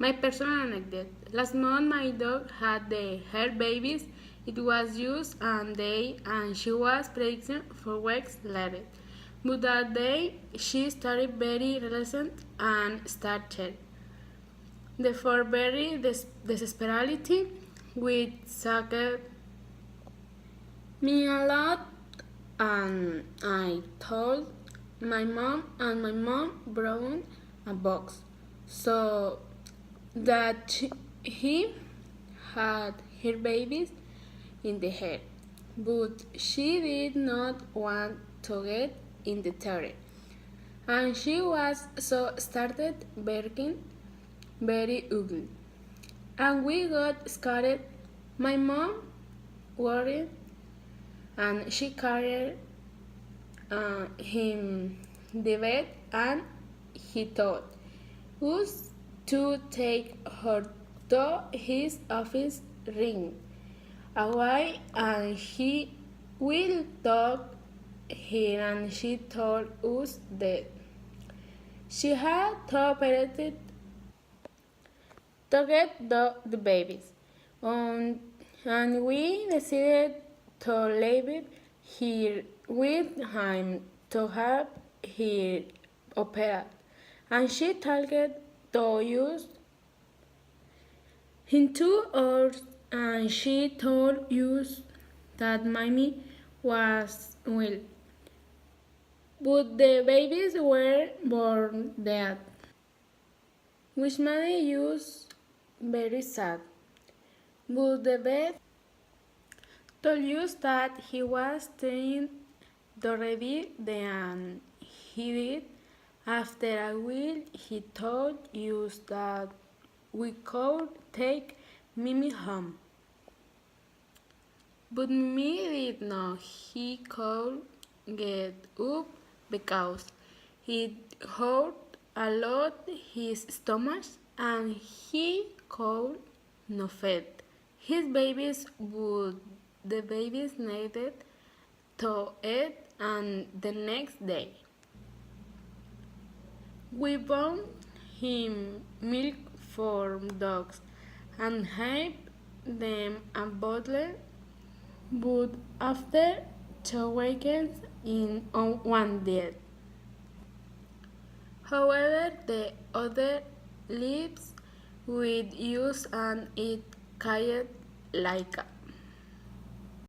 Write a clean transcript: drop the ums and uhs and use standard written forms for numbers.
My personal anecdote. Last month my dog had her babies. It was just a day and she was pregnant for weeks later. But that day she started very reluctant and started. Therefore very desperately which sucked me a lot and I told my mom and my mom brought a box so that he had her babies in the head, but she did not want to get in the terror, and she was so started barking very ugly, and we got scared. My mom worried, and she carried him the bed, and he told us to take her to his office ring away and he will talk here, and she told us that she had to operate to get the babies. And we decided to leave it here with him to have her opera. And she talked to use in 2 hours, and she told us that mommy was well, but the babies were born dead, which made us very sad. But the vet told us that he was trying to revive them. He did. After a while, he told us that we could take Mimi home. But Mimi did not. He could get up because it hurt a lot his stomach and he could not feed his babies, but the babies needed to eat, and the next day we bought him milk for dogs and gave them a bottle, but after 2 weekends in one dead. However, the other lives with us and it came like